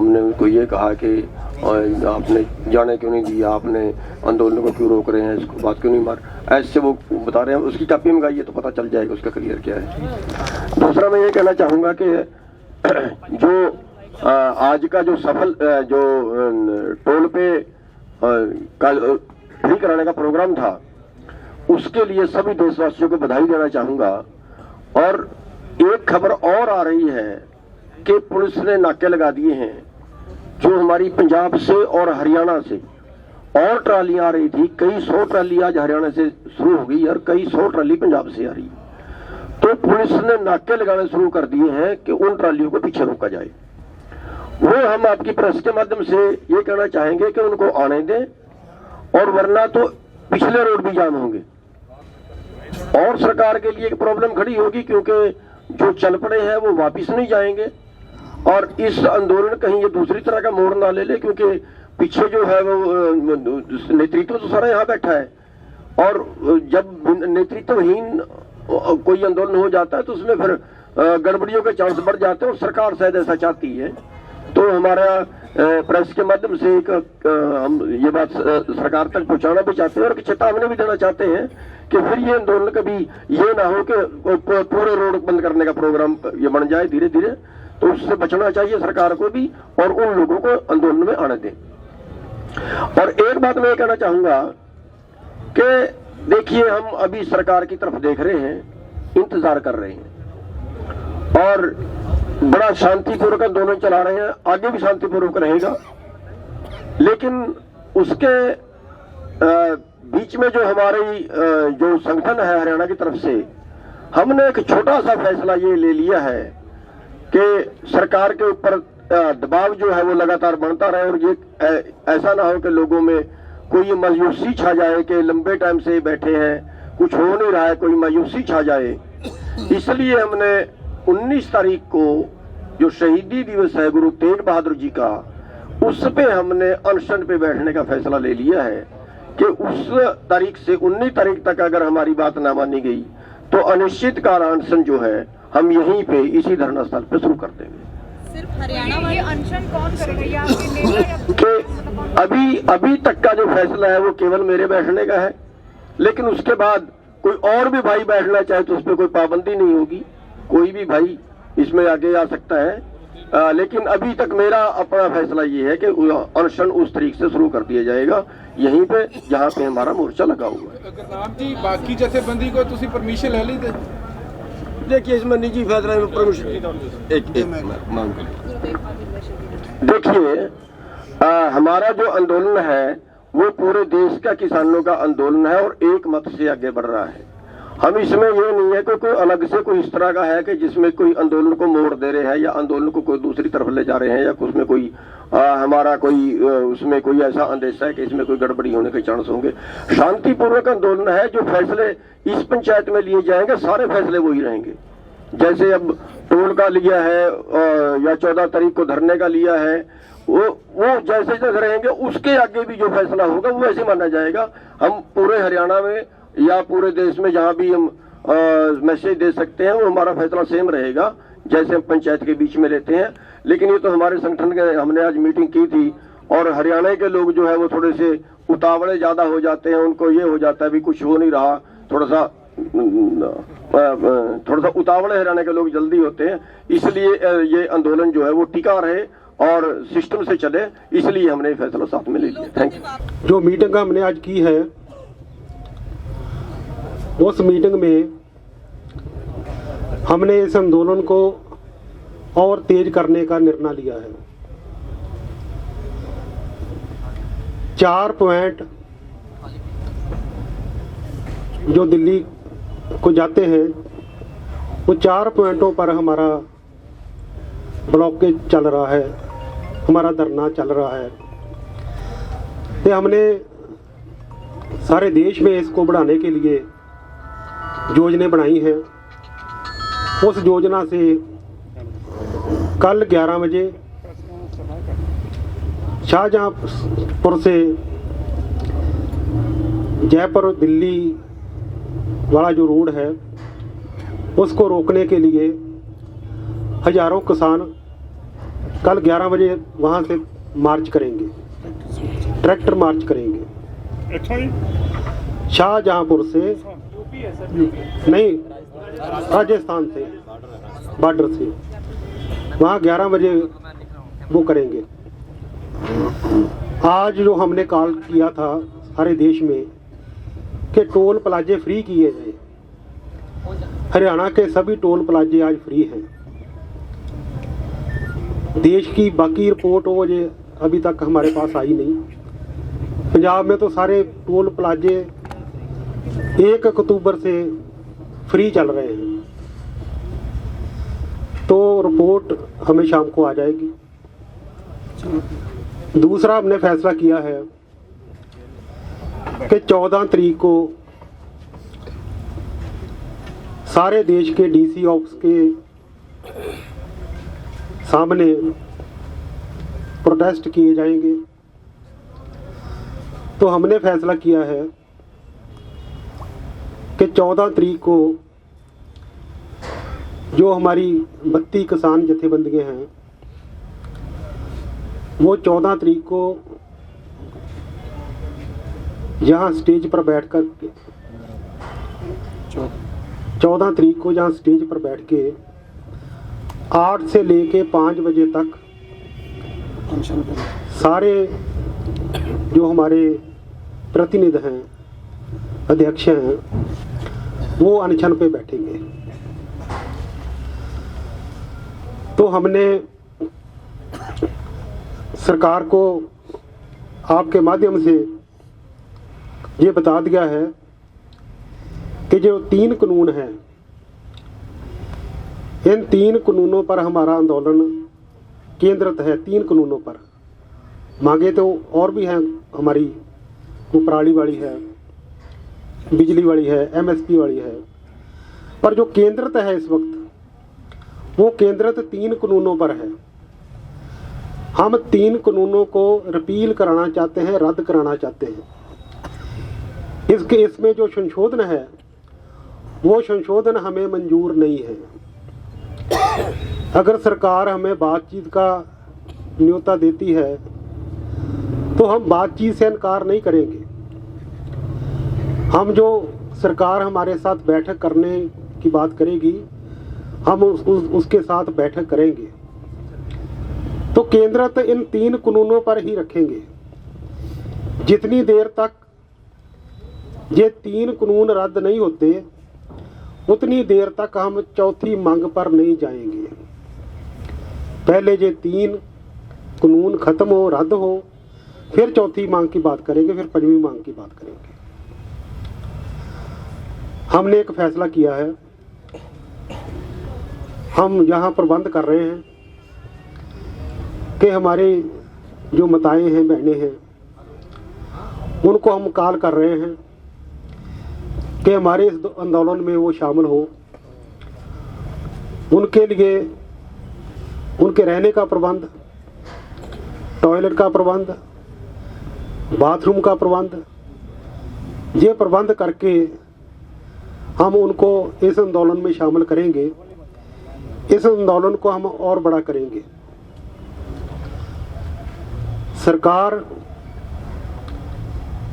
हमने उनको ये कहा कि आपने जाने क्यों नहीं दिया, आपने आंदोलन को क्यों रोक रहे हैं, इसको बात क्यों नहीं मार, ऐसे वो बता रहे हैं। उसकी कॉपी मंगाइए तो पता चल जाएगा उसका क्लियर क्या है। दूसरा मैं ये कहना चाहूँगा कि जो आज का जो सफल जो टोल पे फ्री कराने का प्रोग्राम था, उसके लिए सभी देशवासियों को बधाई देना चाहूँगा। और एक खबर और आ रही है कि पुलिस ने नाके लगा दिए हैं, जो हमारी पंजाब से और हरियाणा से और ट्रालियां आ रही थी, कई 100 ट्राली आज हरियाणा से शुरू हो गई और कई 100 ट्राली पंजाब से आ रही। तो पुलिस ने नाके लगाने शुरू कर दिए हैं कि उन ट्रालियों को पीछे रोका जाए। वो हम आपकी प्रेस के माध्यम से ये कहना चाहेंगे कि उनको आने दें, और वरना तो पिछले रोड भी जाम होंगे और सरकार के लिए एक प्रॉब्लम खड़ी होगी, क्योंकि जो चल पड़े हैं वो वापिस नहीं जाएंगे। और इस आंदोलन कहीं ये दूसरी तरह का मोड़ ना ले ले, क्योंकि पीछे जो है वो नेतृत्व तो सारा यहाँ बैठा है, और जब नेतृत्वहीन कोई आंदोलन हो जाता है तो उसमें फिर गड़बड़ियों के चांस बढ़ जाते हैं, और सरकार शायद ऐसा चाहती है। तो हमारा प्रेस के माध्यम से एक हम ये बात सरकार तक पहुंचाना भी चाहते हैं और चेतावनी भी देना चाहते हैं कि फिर ये आंदोलन कभी ये ना हो कि पूरे रोड बंद करने का प्रोग्राम ये बन जाए धीरे धीरे। तो उससे बचना चाहिए सरकार को भी, और उन लोगों को आंदोलन में आने दें। और एक बात मैं कहना चाहूंगा कि देखिए, हम अभी सरकार की तरफ देख रहे हैं, इंतजार कर रहे हैं और बड़ा शांतिपूर्वक आंदोलन चला रहे हैं, आगे भी शांतिपूर्वक रहेगा। लेकिन उसके बीच में जो हमारी जो संगठन है हरियाणा की तरफ से, हमने एक छोटा सा फैसला ये ले लिया है कि सरकार के ऊपर दबाव जो है वो लगातार बढ़ता रहे, और ये ऐसा ना हो कि लोगों में कोई मायूसी छा जाए कि लंबे टाइम से बैठे हैं, कुछ हो नहीं रहा है, कोई मायूसी छा जाए। इसलिए हमने 19 तारीख को जो शहीदी दिवस है गुरु तेग बहादुर जी का, उस पे हमने अनशन पे बैठने का फैसला ले लिया है कि उस तारीख से 19 तारीख तक अगर हमारी बात ना मानी गई तो अनिश्चित काल अनशन जो है हम यहीं पे इसी धरना स्थल पे शुरू कर देंगे। सिर्फ हरियाणा में ये अनशन कौन करेगा, आपके नेता या अभी तक का जो फैसला है वो केवल मेरे बैठने का है, लेकिन उसके बाद कोई और भी भाई बैठना चाहे तो उस पर कोई पाबंदी नहीं होगी, कोई भी भाई इसमें आगे आ सकता है। लेकिन अभी तक मेरा अपना फैसला ये है कि अनशन उस तरीके से शुरू कर दिया जाएगा यहीं पे जहाँ पे हमारा मोर्चा लगा हुआ है। गुरनाम जी, बाकी जथेबंदी को तुसी परमिशन ले ली थे? देखिए, इसमें निजी फैसला में परमिशन एक मांग देखिए, हमारा जो आंदोलन है वो पूरे देश का किसानों का आंदोलन है और एक मत से आगे बढ़ रहा है। हम इसमें ये नहीं है कि कोई अलग से कोई इस तरह का है कि जिसमें कोई आंदोलन को मोड़ दे रहे हैं या आंदोलन को कोई दूसरी तरफ ले जा रहे हैं, या उसमें कोई हमारा कोई उसमें कोई ऐसा अंदेशा है कि इसमें कोई गड़बड़ी होने के चांस होंगे। शांतिपूर्वक आंदोलन है, जो फैसले इस पंचायत में लिए जाएंगे सारे फैसले वही रहेंगे। जैसे अब टोल का लिया है या 14 तारीख को धरने का लिया है, वो जैसे जैसे रहेंगे उसके आगे भी जो फैसला होगा वो ऐसे माना जाएगा। हम पूरे हरियाणा में या पूरे देश में जहां भी हम मैसेज दे सकते हैं वो हमारा फैसला सेम रहेगा जैसे हम पंचायत के बीच में लेते हैं। लेकिन ये तो हमारे संगठन के हमने आज मीटिंग की थी और हरियाणा के लोग जो है वो थोड़े से उतावले ज्यादा हो जाते हैं, उनको ये हो जाता है भी कुछ हो नहीं रहा, थोड़ा सा उतावले हरियाणा के लोग जल्दी होते हैं। इसलिए ये आंदोलन जो है वो टिका रहे और सिस्टम से चले, इसलिए हमने फैसला साथ में ले लिया। Thank you. जो मीटिंग हमने आज की है उस मीटिंग में हमने इस आंदोलन को और तेज करने का निर्णय लिया है। 4 पॉइंट जो दिल्ली को जाते हैं वो 4 पॉइंटों पर हमारा ब्लॉकेज चल रहा है, हमारा धरना चल रहा है। तो हमने सारे देश में इसको बढ़ाने के लिए योजना बनाई है। उस योजना से कल 11 बजे शाहजहांपुर से जयपुर दिल्ली वाला जो रोड है उसको रोकने के लिए हजारों किसान कल 11 बजे वहाँ से मार्च करेंगे, ट्रैक्टर मार्च करेंगे। अच्छा जी। शाहजहांपुर से नहीं, राजस्थान से, बॉर्डर से वहाँ 11 बजे वो करेंगे। आज जो हमने कॉल किया था सारे देश में कि टोल प्लाजे फ्री किए जाए, हरियाणा के सभी टोल प्लाजे आज फ्री हैं। देश की बाकी रिपोर्ट वो ये अभी तक हमारे पास आई नहीं। पंजाब में तो सारे टोल प्लाजे 1 अक्टूबर से फ्री चल रहे हैं, तो रिपोर्ट हमें शाम को आ जाएगी। दूसरा हमने फैसला किया है कि 14 तारीख को सारे देश के डीसी ऑफिस के सामने प्रोटेस्ट किए जाएंगे। तो हमने फैसला किया है कि 14 तारीख को जो हमारी 32 किसान जथेबंदियां हैं वो 14 तारीख को यहाँ स्टेज पर बैठकर 14 तारीख को जहाँ स्टेज पर बैठ के 8 से लेके 5 बजे तक सारे जो हमारे प्रतिनिधि हैं, अध्यक्ष हैं, वो अनशन पे बैठेंगे। तो हमने सरकार को आपके माध्यम से ये बता दिया है कि जो 3 कानून हैं, इन 3 कानूनों पर हमारा आंदोलन केंद्रित है। 3 कानूनों पर मांगे तो और भी हैं हमारी, वो पराली वाली है, बिजली वाली है, एमएसपी वाली है, पर जो केंद्रित है इस वक्त वो केंद्रित 3 कानूनों पर है। हम 3 कानूनों को रिपील कराना चाहते हैं, रद्द कराना चाहते हैं। इसमें जो संशोधन है वो संशोधन हमें मंजूर नहीं है। अगर सरकार हमें बातचीत का न्योता देती है तो हम बातचीत से इनकार नहीं करेंगे। हम जो सरकार हमारे साथ बैठक करने की बात करेगी, हम उसके साथ बैठक करेंगे। तो केंद्रित इन 3 कानूनों पर ही रखेंगे। जितनी देर तक ये 3 कानून रद्द नहीं होते उतनी देर तक हम चौथी मांग पर नहीं जाएंगे। पहले ये 3 कानून खत्म हो, रद्द हो, फिर चौथी मांग की बात करेंगे, फिर 5वीं मांग की बात करेंगे। हमने एक फैसला किया है, हम यहाँ प्रबंध कर रहे हैं कि हमारे जो माताएं हैं, बहनें हैं, उनको हम कॉल कर रहे हैं कि हमारे इस आंदोलन में वो शामिल हो। उनके लिए उनके रहने का प्रबंध, टॉयलेट का प्रबंध, बाथरूम का प्रबंध, ये प्रबंध करके हम उनको इस आंदोलन में शामिल करेंगे। इस आंदोलन को हम और बड़ा करेंगे। सरकार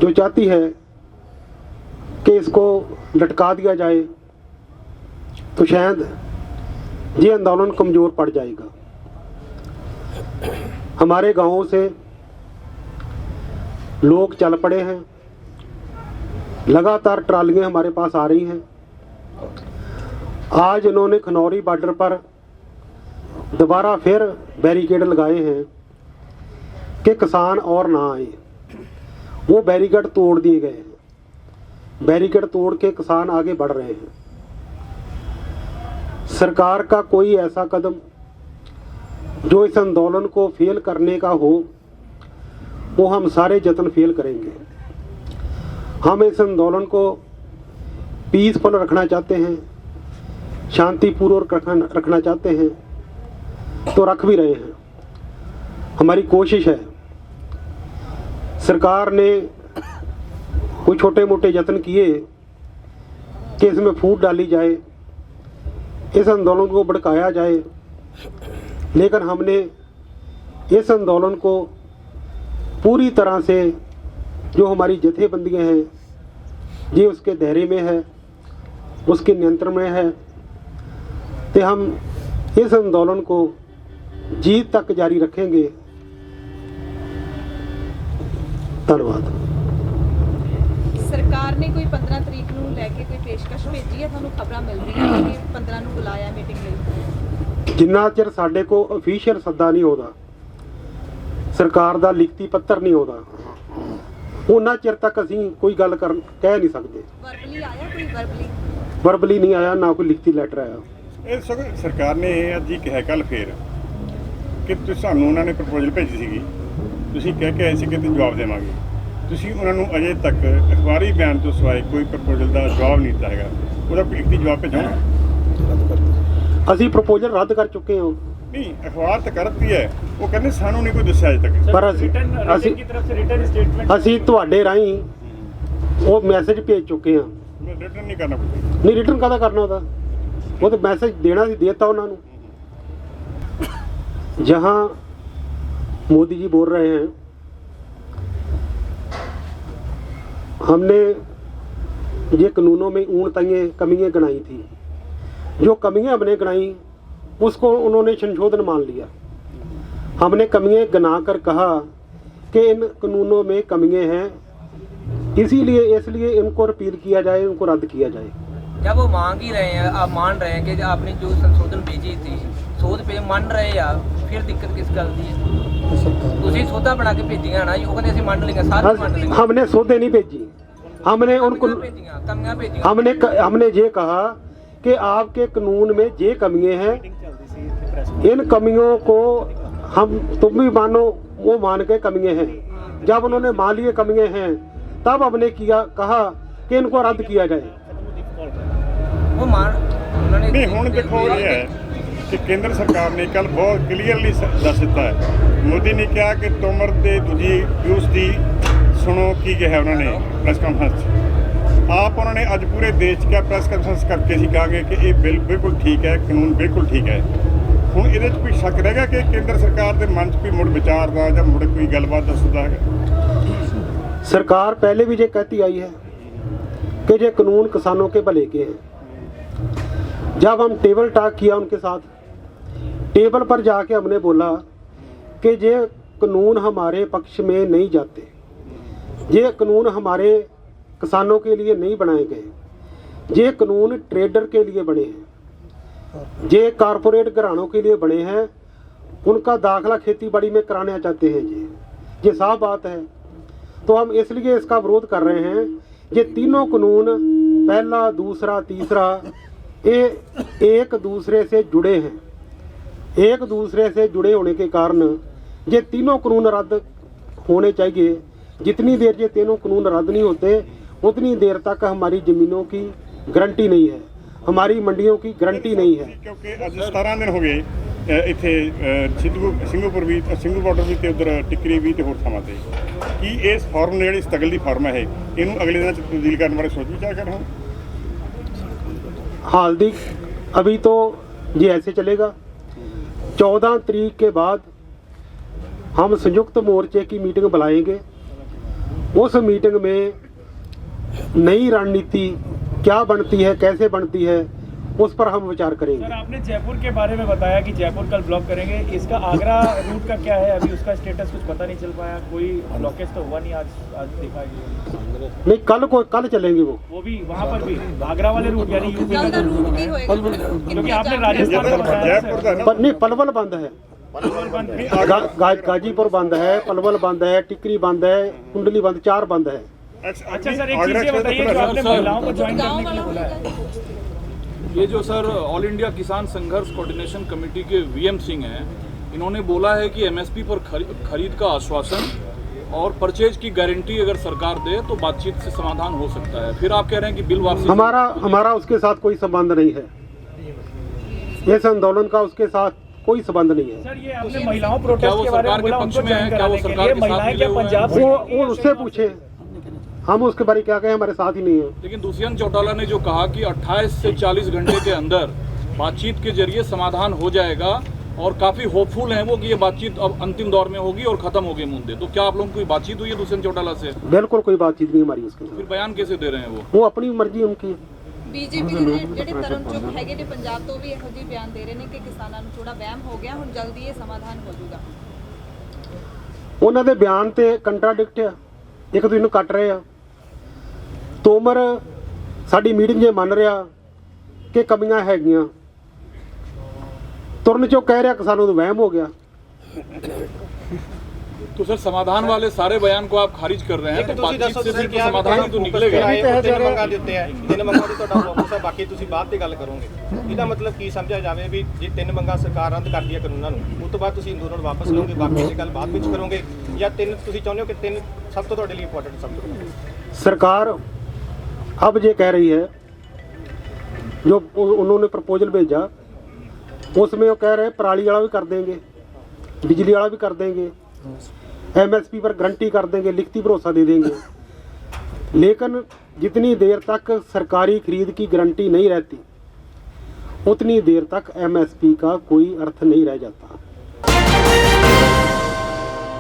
जो चाहती है कि इसको लटका दिया जाए तो शायद ये आंदोलन कमजोर पड़ जाएगा। हमारे गांवों से लोग चल पड़े हैं, लगातार ट्रालियां हमारे पास आ रही हैं। आज इन्होंने खनौरी बॉर्डर पर दोबारा फिर बैरिकेड लगाए हैं कि किसान और ना आए। वो बैरिकेड तोड़ दिए गए हैं। बैरिकेड तोड़ के किसान आगे बढ़ रहे हैं। सरकार का कोई ऐसा कदम जो इस आंदोलन को फेल करने का हो, वो हम सारे जतन फेल करेंगे। हम इस आंदोलन को पीसफुल रखना चाहते हैं, शांतिपूर्वक रखना चाहते हैं, तो रख भी रहे हैं। हमारी कोशिश है। सरकार ने कोई छोटे मोटे यत्न किए कि इसमें फूट डाली जाए, इस आंदोलन को भड़काया जाए, लेकिन हमने इस आंदोलन को पूरी तरह से जो हमारी जथेबंदियां हैं ये उसके दायरे में है, उसके नियंत्रण में है, तो हम इस आंदोलन को जीत तक जारी रखेंगे। धन्यवाद। सरकार ने कोई 15 तरीक ਨੂੰ ਲੈ ਕੇ ਕੋਈ ਪੇਸ਼ਕਸ਼ ਭੇਜੀ ਹੈ? ਤੁਹਾਨੂੰ ਖਬਰਾਂ ਮਿਲ ਰਹੀਆਂ ਕਿ 15 ਨੂੰ ਬੁਲਾਇਆ ਮੀਟਿੰਗ ਲਈ? ਜਿੰਨਾ ਚਿਰ ਸਾਡੇ ਕੋ ਅਫੀਸ਼ੀਅਲ ਸੱਦਾ ਨਹੀਂ ਆਉਂਦਾ, ਸਰਕਾਰ ਦਾ ਲਿਖਤੀ ਪੱਤਰ ਨਹੀਂ ਆਉਂਦਾ, ਉਹਨਾਂ ਚਿਰ ਤੱਕ ਅਸੀਂ ਕੋਈ ਗੱਲ ਕਹਿ ਨਹੀਂ ਸਕਦੇ। ਵਰਬਲੀ ਆਇਆ ਕੋਈ? ਵਰਬਲੀ ਨਹੀਂ ਆਇਆ, ਨਾ ਕੋਈ ਲਿਖਤੀ ਲੈਟਰ ਆਇਆ। ਇਹ ਸਰਕਾਰ ਨੇ ਅੱਜ ਹੀ ਕਿਹਾ ਕੱਲ ਫੇਰ ਕਿ ਤੁਸੀਂ ਸਾਨੂੰ ਉਹਨਾਂ ਨੇ ਪ੍ਰਪੋਜ਼ਲ ਭੇਜੀ ਸੀਗੀ, ਤੁਸੀਂ ਕਹਿ ਕੇ ਆਏ ਸੀ ਕਿ ਜਵਾਬ ਦੇਵਾਂਗੇ। ਤੁਸੀਂ ਉਹਨਾਂ ਨੂੰ ਅਜੇ ਤੱਕ ਅਖਬਾਰੀ ਬਿਆਨ ਤੋਂ ਸਿਵਾਏ ਕੋਈ ਪ੍ਰਪੋਜ਼ਲ ਦਾ ਜਵਾਬ ਨਹੀਂ ਦਿੱਤਾ ਹੈਗਾ। ਉਹਦਾ ਲਿਖਤੀ ਜਵਾਬ ਭੇਜੋਗੇ? ਅਸੀਂ ਪ੍ਰਪੋਜ਼ਲ ਰੱਦ ਕਰ ਚੁੱਕੇ ਹਾਂ। ਨਹੀਂ, ਅਖਬਾਰ ਤਾਂ ਕਰਤੀ ਹੈ, ਉਹ ਕਹਿੰਦੇ ਸਾਨੂੰ ਨਹੀਂ ਕੋਈ ਦੱਸਿਆ ਅਜੇ ਤੱਕ। ਪਰ ਅਸੀਂ ਤੁਹਾਡੇ ਰਾਹੀਂ ਉਹ ਮੈਸੇਜ ਭੇਜ ਚੁੱਕੇ ਹਾਂ। ਰਿਟਰਨ ਨਹੀਂ ਕਰਨਾ ਕੋਈ? ਨਹੀਂ, ਰਿਟਰਨ ਕਾਹਦਾ ਕਰਨਾ ਉਹਦਾ, ਉਹ ਤਾਂ ਮੈਸੇਜ ਦੇਣਾ ਸੀ, ਦੇਤਾ ਉਹਨਾਂ ਨੂੰ। जहाँ मोदी जी बोल रहे हैं हमने ये कानूनों में ऊन तंगे कमियाँ गिनाई थी, जो कमियाँ हमने गिनाई उसको उन्होंने संशोधन मान लिया। हमने कमियाँ गिना कर कहा कि इन कानूनों में कमियाँ हैं, इसलिए इनको रिपील किया जाए, इनको रद्द किया जाए। जब वो मांग ही रहे हैं, आप मान रहे हैं कि आपने जो संशोधन भेजी थी सोध पे मान रहे या फिर दिक्कत किस गल दी है? तुसी सोधा बना के भेजियां ना, वो कहते ਅਸੀਂ ਮੰਨ ਲੇंगे, सारे मान लेंगे। हमने सौदे नहीं भेजी, हमने उनको कमियां भेजियां। हमने ये कहा कि आपके कानून में ये कमियां हैं, इन कमियों को हम तुम भी मानो, वो मान के कमियां हैं। जब उन्होंने मान लिए कमियां हैं तब हमने कहा कि इनको रद्द किया जाए। वो मान उन्होंने नहीं, हुण देखो ये है कि केंद्र सरकार ने कल बहुत क्लीयरली दस दिता है। मोदी ने कहा कि तोमर ते दूजी व्यूज की सुनो की कहा उन्होंने प्रेस कॉन्फ्रेंस। आप उन्होंने अज पूरे देश का प्रेस कॉन्फ्रेंस करके असीं कहांगे कि ये बिल बिल्कुल ठीक है, कानून बिल्कुल ठीक है। हुण इहदे च कोई शक रहेगा कि केंद्र सरकार के मन च कोई मुड़ विचार का या मुड़ कोई गलबात दसदा है? सरकार पहले भी ये कहती आई है कि ये कानून किसानों के भले के हैं। जब हम टेबल टॉक किया उनके साथ, टेबल पर जाके हमने बोला कि ये कानून हमारे पक्ष में नहीं जाते, ये कानून हमारे किसानों के लिए नहीं बनाए गए, ये कानून ट्रेडर के लिए बने हैं, ये कारपोरेट घरानों के लिए बने हैं, उनका दाखला खेती बाड़ी में कराना चाहते हैं। ये साफ बात है। तो हम इसलिए इसका विरोध कर रहे हैं। ये तीनों कानून, पहला, दूसरा, तीसरा, ये एक दूसरे से जुड़े हैं। एक दूसरे से जुड़े होने के कारण ये तीनों कानून रद्द होने चाहिए। जितनी देर ये तीनों कानून रद्द नहीं होते उतनी देर तक हमारी ज़मीनों की गारंटी नहीं है, हमारी मंडियों की गारंटी नहीं है। क्योंकि अज 17 दिन हो गए इत्थे ਸਿੰਘੂਪੁਰ भी ਸਿੰਘੂ ਬਾਰਡਰ भी ਤੇ उधर टिकरी भी ਤੇ ਹੋਰ ਥਾਵਾਂ ਤੇ ਕੀ ਇਸ ਫਾਰਮ ਜਿਹੜੀ ਸਟਰਗਲ ਦੀ ਫਾਰਮ ਹੈ ਇਹਨੂੰ अगले ਦਿਨਾਂ ਚ ਤਬਦੀਲ ਕਰਨ ਬਾਰੇ ਸੋਚ ਵਿਚਾਰ ਕਰ ਰਹੇ ਹੋ? हाल दी अभी तो ये ऐसे चलेगा। 14 तारीख के बाद हम संयुक्त मोर्चे की मीटिंग बुलाएंगे। उस मीटिंग में नई रणनीति क्या बनती है, कैसे बनती है, उस पर हम विचार करेंगे। सर, आपने जयपुर के बारे में बताया कि जयपुर कल ब्लॉक करेंगे, इसका आगरा रूट का क्या है? अभी उसका स्टेटस कुछ पता नहीं चल पाया, कोई ब्लॉकेज तो हुआ नहीं आज देखा गया? नहीं, कल चलेंगे वो भी वहाँ पर भी आगरा वाले रूट यानी यूपी कल का रूट नहीं होएगा क्योंकि आपने राजस्थान का बताया सर। नहीं, पलवल बंद है, गाजीपुर बंद है, पलवल बंद है, टिकरी बंद है, कुंडली बंद, 4 बंद है। अच्छा सर, एक चीज़ ये बताइए जो आपने महिलाओं को ज्वाइन करने के लिए बोला है, ये जो सर ऑल इंडिया किसान संघर्ष कोऑर्डिनेशन कमेटी के वीएम सिंह हैं, इन्होंने बोला है कि एमएसपी पर खरीद का आश्वासन और परचेज की गारंटी अगर सरकार दे तो बातचीत से समाधान हो सकता है। फिर आप कह रहे हैं कि बिल वापसी। हमारा उसके साथ कोई संबंध नहीं है, इस आंदोलन का उसके साथ कोई संबंध नहीं है। सर ये आपने महिलाओं प्रोटेस्ट के बारे में बोला, उनको ज्वाइन कराने के लिए महिलाएं क्या पंजाब से? वो उससे पूछे, हम उसके बारे क्या कहें, हमारे साथ ही नहीं है। लेकिन दुष्यंत चौटाला ने जो कहा कि 28 से 40 घंटे के अंदर बातचीत के जरिए समाधान हो जाएगा और काफी होपफुल हैं वो कि ये बातचीत अब अंतिम दौर में होगी और खत्म हो गए मुद्दे। तो क्या आप लोगों की कोई बातचीत हुई है दुष्यंत चौटाला से? बिल्कुल कोई बातचीत नहीं हमारी उसके फिर साथ। बयान कैसे दे रहे हैं वो अपनी मर्जी उनकी। ਬੀਜੇਪੀ ਦੇ ਜਿਹੜੇ ਤਰੁਣ ਚੁੱਕ ਹੈਗੇ ਨੇ ਪੰਜਾਬ ਤੋਂ ਵੀ ਇਹੋ ਜਿਹੇ ਬਿਆਨ ਦੇ ਰਹੇ ਨੇ ਕਿ ਕਿਸਾਨਾਂ ਨੂੰ ਥੋੜਾ ਵਹਿਮ ਹੋ ਗਿਆ, ਹੁਣ ਜਲਦੀ ਇਹ ਸਮਾਧਾਨ ਹੋ ਜਾਊਗਾ। ਉਹਨਾਂ ਦੇ ਬਿਆਨ ਤੇ ਕੰਟਰਾਡਿਕਟ ਆ, ਇੱਕ ਦੂਜੇ ਨੂੰ ਕੱਟ ਰਹੇ ਆ। ਤੋਮਰ ਸਾਡੀ ਮੀਟਿੰਗ 'ਚ ਮੰਨ ਰਿਹਾ ਕਿ ਕਮੀਆਂ ਹੈਗੀਆਂ, ਤੁਰਨ ਚੋਂ ਕਹਿ ਰਿਹਾ ਕਿ ਸਾਨੂੰ ਤਾਂ ਵਹਿਮ ਹੋ ਗਿਆ। तो सर समाधान वाले सारे बयान को आप खारिज कर रहे हैं, तो बातचीत से फिर तो समाधान ही तो निकलेगा। ਤਿੰਨ ਮੰਗਾਂ ਦੇ ਉੱਤੇ ਹੈ, ਤਿੰਨ ਮੰਗਾਂ ਦੀ ਤੁਹਾਡਾ ਫੋਕਸ ਹੈ, ਬਾਕੀ ਤੁਸੀਂ ਬਾਅਦ ਤੇ ਗੱਲ ਕਰੋਗੇ। ਇਹਦਾ ਮਤਲਬ ਕੀ ਸਮਝਿਆ ਜਾਵੇ ਵੀ ਜੇ ਤਿੰਨ ਮੰਗਾਂ ਸਰਕਾਰ ਰੱਦ ਕਰਦੀ ਹੈ ਕਾਨੂੰਨਾਂ ਨੂੰ, ਉਸ ਤੋਂ ਬਾਅਦ ਤੁਸੀਂ ਅੰਦੋਲਨ ਵਾਪਸ ਲਓਗੇ, ਬਾਕੀ ਦੀ ਗੱਲ ਬਾਅਦ ਵਿੱਚ ਕਰੋਗੇ, ਜਾਂ ਤਿੰਨ ਤੁਸੀਂ ਚਾਹੁੰਦੇ ਹੋ ਕਿ ਤਿੰਨ ਸਭ ਤੋਂ ਤੁਹਾਡੇ ਲਈ ਇੰਪੋਰਟੈਂਟ ਸਮਝੋ? सरकार अब ये कह रही है, जो उन्होंने प्रपोजल भेजा उसमें वो कह रहे हैं पराली वाला भी कर देंगे, बिजली वाला भी कर देंगे, MSP पर गारंटी कर देंगे, लिखती भरोसा दे देंगे। लेकिन जितनी देर तक सरकारी खरीद की गारंटी नहीं रहती उतनी देर तक MSP का कोई अर्थ नहीं रह जाता।